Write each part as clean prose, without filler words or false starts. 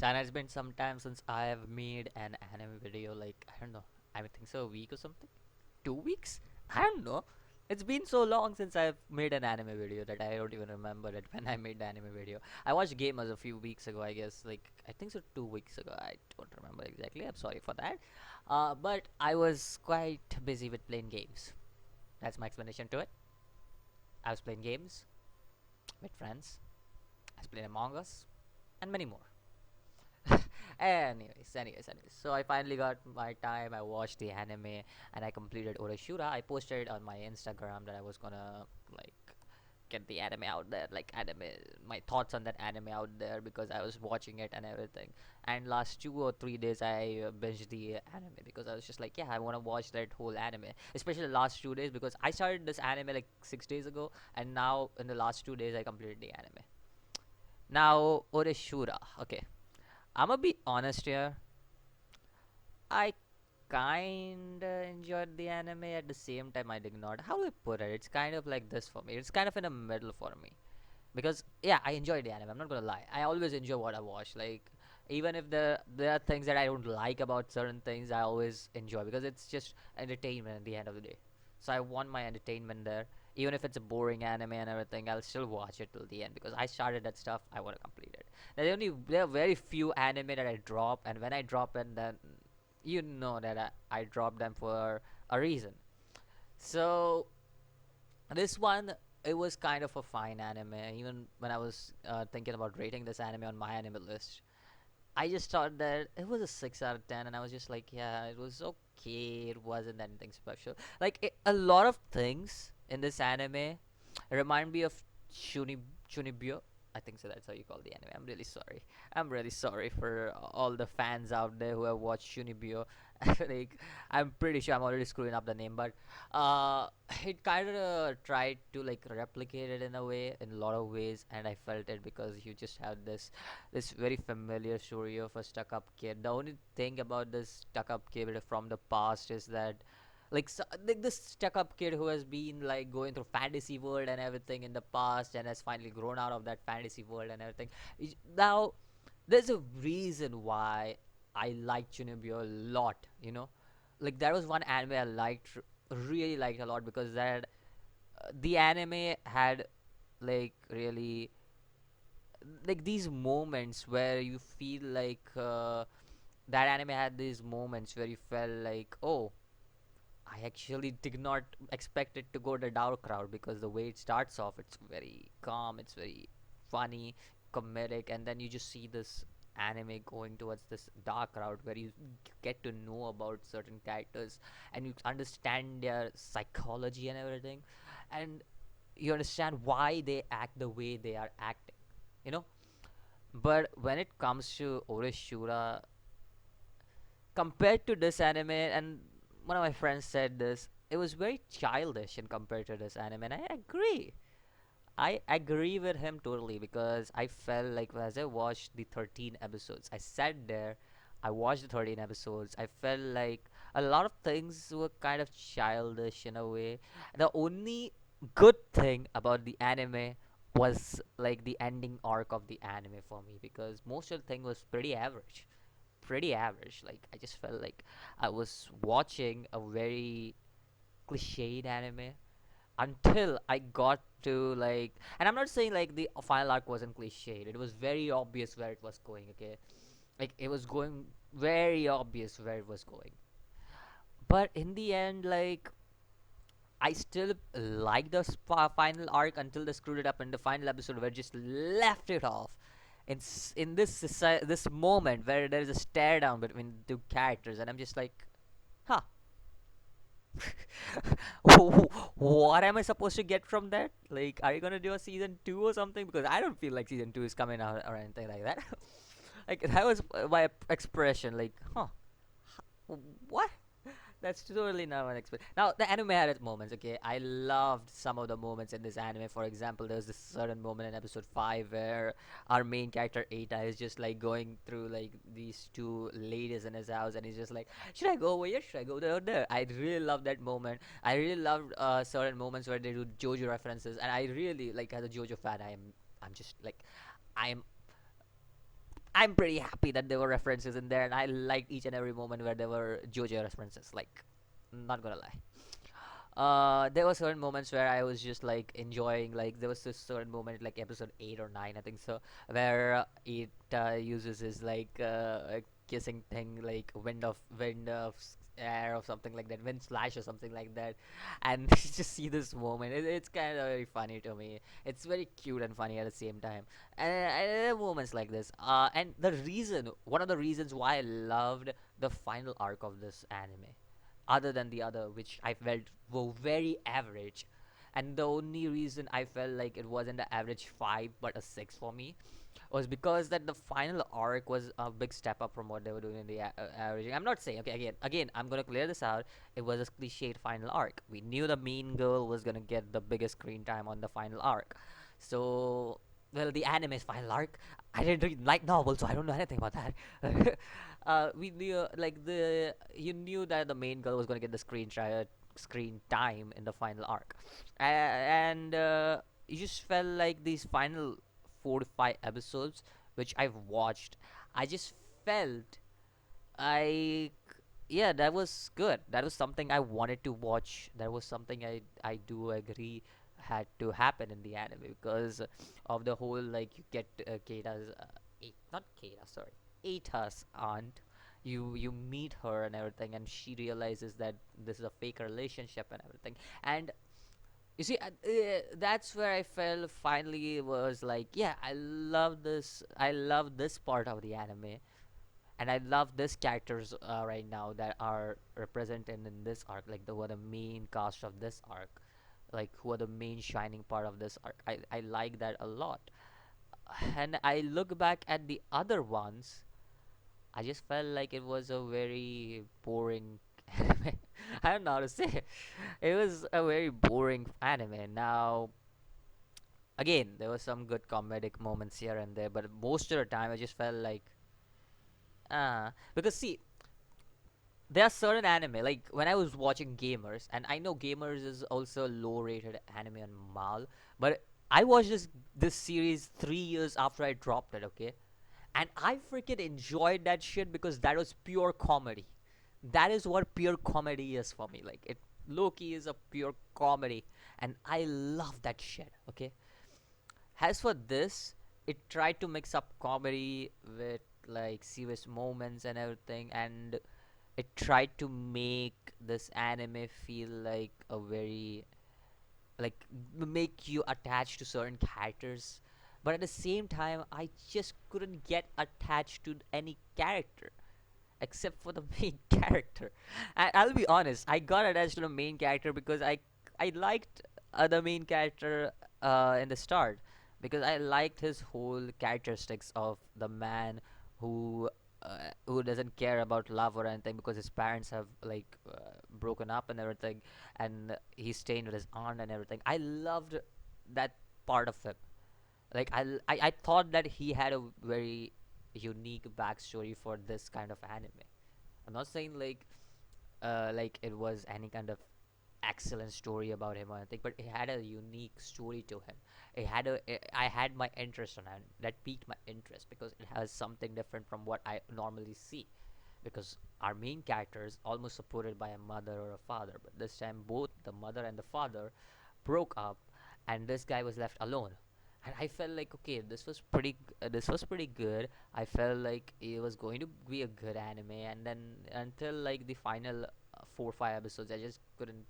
So and it's been some time since I have made an anime video. Like I don't know, I would think so a week or something. 2 weeks? I don't know. It's been so long since I've made an anime video that I don't even remember it when I made the anime video. I watched Gamers a few weeks ago, I guess. Like I think so 2 weeks ago. I don't remember exactly. I'm sorry for that. But I was quite busy with playing games. That's my explanation to it. I was playing games with friends. I was playing Among Us and many more. anyways. So I finally got my time. I watched the anime and I completed Oreshura. I posted on my Instagram that I was gonna like get the anime out there, like anime, my thoughts on that anime out there because I was watching it and everything. And last 2 or 3 days, I binged the anime because I was just like, yeah, I want to watch that whole anime, especially the last 2 days because I started this anime like 6 days ago, and now in the last 2 days, I completed the anime. Now, Oreshura. Okay, I'm gonna be honest here. I kinda enjoyed the anime at the same time I did not. How do I put it? It's kind of like this for me. It's kind of in the middle for me. Because yeah, I enjoy the anime. I'm not gonna lie. I always enjoy what I watch. Like even if there are things that I don't like about certain things, I always enjoy because it's just entertainment at the end of the day. So I want my entertainment there. Even if it's a boring anime and everything, I'll still watch it till the end because I started that stuff. I want to complete it. There are very few anime that I drop, and when I drop it, then you know that I drop them for a reason. So this one, it was kind of a fine anime. Even when I was thinking about rating this anime on my anime list, I just thought that it was a 6 out of 10, and I was just like, yeah, it was okay. It wasn't anything special. Like a lot of things in this anime remind me of Shuni Chunibyo. I think so. That's how you call the anime. I'm really sorry. I'm really sorry for all the fans out there who have watched Shunibyo. Like, I'm pretty sure I'm already screwing up the name, but uh, it kind of tried to like replicate it in a way, in a lot of ways, and I felt it because you just have this very familiar story of a stuck-up kid. The only thing about this stuck-up kid from the past is that like this stuck-up kid who has been like going through fantasy world and everything in the past and has finally grown out of that fantasy world and everything. Now there's a reason why I like Chunibyo a lot. Like there was one anime I really liked a lot because that the anime had like really like these moments where you feel like that anime had these moments where you felt like, oh, I actually did not expect it to go the dark route because the way it starts off, it's very calm, it's very funny, comedic, and then you just see this anime going towards this dark route where you get to know about certain characters and you understand their psychology and everything, and you understand why they act the way they are acting, you know. But when it comes to Oreshura, compared to this anime, and one of my friends said this, it was very childish in compared to this anime, and I agree. I agree with him totally because I felt like as I watched the 13 episodes, I sat there, I watched the 13 episodes, I felt like a lot of things were kind of childish in a way. The only good thing about the anime was like the ending arc of the anime for me because most of the thing was pretty average. Like I just felt like I was watching a very cliched anime until I got to like, and I'm not saying like the final arc wasn't cliched. It was very obvious where it was going. Okay, like it was going very obvious where it was going. But in the end, like I still like the final arc until they screwed it up in the final episode where it just left it off. In this moment where there is a stare down between two characters, and I'm just like, huh, what am I supposed to get from that? Like, are you gonna do a season 2 or something? Because I don't feel like season 2 is coming out or anything like that. Like that was my expression. Like, huh, what? That's totally not what I expect. Now, the anime had its moments, okay? I loved some of the moments in this anime. For example, there's this certain moment in episode 5 where our main character, Eita, is just like going through like these two ladies in his house, and he's just like, should I go over here? Should I go there? I really love that moment. I really loved certain moments where they do JoJo references, and I really, like, as a JoJo fan, I'm just like, I'm I'm pretty happy that there were references in there, and I liked each and every moment where there were JoJo references. Like, not gonna lie. There were certain moments where I was just like enjoying. Like, there was this certain moment, like episode 8 or 9, I think so, where it uses his like kissing thing, like air or something like that, wind slash or something like that, and you just see this moment. It's kind of very funny to me. It's very cute and funny at the same time, and there are moments like this. And one of the reasons why I loved the final arc of this anime, other than the other, which I felt were very average. And the only reason I felt like it wasn't an average 5 but a 6 for me was because that the final arc was a big step up from what they were doing in the averaging. I'm not saying, okay, again, I'm gonna clear this out. It was a cliched final arc. We knew the main girl was gonna get the biggest screen time on the final arc. So, well, the anime's final arc, I didn't read light novel, so I don't know anything about that. We knew like the you knew that the main girl was gonna get the screen time in the final arc, and you just felt like these final 4 to 5 episodes, which I've watched, I just felt I yeah, that was good. That was something I wanted to watch. That was something I do agree had to happen in the anime because of the whole, like, you get Keita's not Keita, sorry, Eita's aunt. You meet her and everything, and she realizes that this is a fake relationship and everything. And you see, that's where I felt finally was like, yeah, I love this. I love this part of the anime, and I love this characters right now that are represented in this arc, like the who are the main cast of this arc, like who are the main shining part of this arc. I like that a lot. And I look back at the other ones, I just felt like it was a very boring anime. I don't know how to say it. It was a very boring anime. Now, again, there were some good comedic moments here and there, but most of the time I just felt like, because see, there are certain anime, like when I was watching Gamers, and I know Gamers is also a low rated anime on Mal, but I watched this series 3 years after I dropped it, okay? And I freaking enjoyed that shit because that was pure comedy. That is what pure comedy is for me. Like, it Loki is a pure comedy, and I love that shit, okay? As for this, it tried to mix up comedy with like serious moments and everything, and it tried to make this anime feel like a very, like, make you attached to certain characters, but at the same time I just couldn't get attached to any character except for the main character. And I'll be honest, I got attached to the main character because I liked the main character in the start, because I liked his whole characteristics of the man who doesn't care about love or anything because his parents have like broken up and everything, and he's staying with his aunt and everything. I loved that part of him. Like, I thought that he had a very unique backstory for this kind of anime. I'm not saying like it was any kind of excellent story about him or anything, but it had a unique story to him. I had my interest on it. That piqued my interest because it has something different from what I normally see. Because our main character is almost supported by a mother or a father, but this time both the mother and the father broke up, and this guy was left alone. And I felt like, okay, this was pretty good. I felt like it was going to be a good anime, and then until like the final 4 or 5 episodes, I just couldn't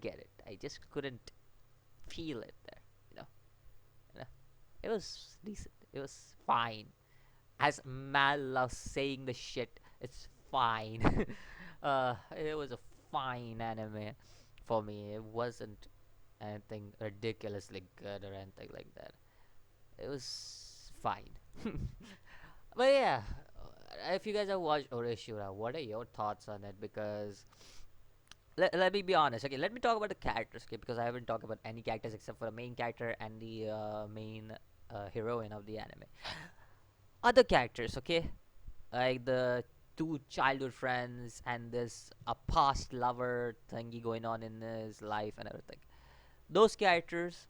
get it. I just couldn't feel it there. You know, you know? It was decent. It was fine. As Mal loves saying the shit, it's fine. It was a fine anime for me. It wasn't anything ridiculously good or anything like that. It was fine. But yeah, if you guys have watched Oreshura, what are your thoughts on it? Because let me be honest. Okay, let me talk about the characters. Okay, because I haven't talked about any characters except for the main character and the main heroine of the anime. Other characters, okay, like the two childhood friends and this a past lover thingy going on in his life and everything. Those characters,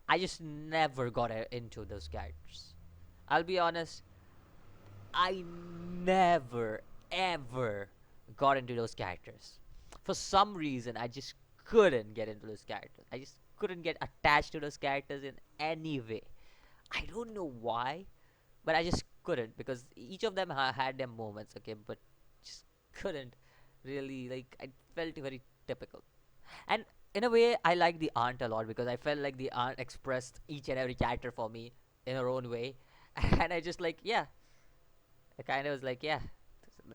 I just never got into those characters. I'll be honest, I never ever got into those characters. For some reason, I just couldn't get into those characters. I just couldn't get attached to those characters in any way. I don't know why, but I just couldn't, because each of them had their moments, okay, but just couldn't really, like, I felt very typical. And in a way, I like the aunt a lot, because I felt like the aunt expressed each and every character for me in her own way. And I just like, yeah, I kind of was like, yeah,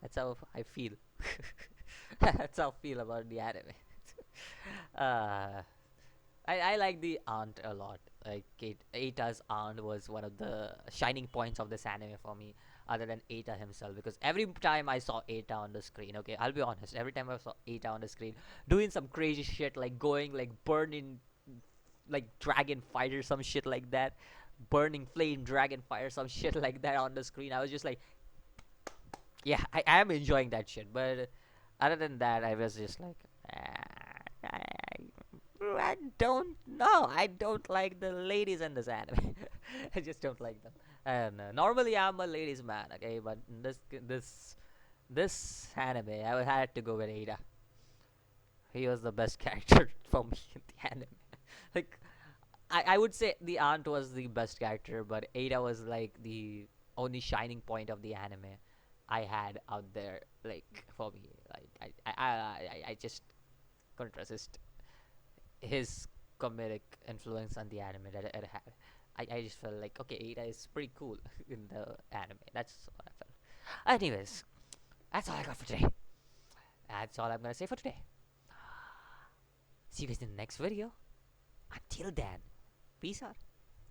that's how I feel. That's how I feel about the anime. uh, I like the aunt a lot. Like Eita's aunt was one of the shining points of this anime for me, other than Eita himself. Because every time I saw Eita on the screen, okay, I'll be honest, every time I saw Eita on the screen doing some crazy shit, like going like burning like dragon fighter, some shit like that, burning flame dragon fire, some shit like that on the screen, I was just like, yeah, I am enjoying that shit. But other than that, I was just like, I don't know. I don't like the ladies in this anime. I just don't like them. And normally I'm a ladies man, okay, but in this anime, I had to go with Ada. He was the best character for me in the anime. Like, I would say the aunt was the best character, but Ada was like the only shining point of the anime I had out there. Like for me, like I just couldn't resist his comedic influence on the anime that it had. I just felt like, okay, Ada is pretty cool in the anime. That's what I felt. Anyways, that's all I got for today. That's all I'm gonna say for today. See you guys in the next video. Until then, peace out.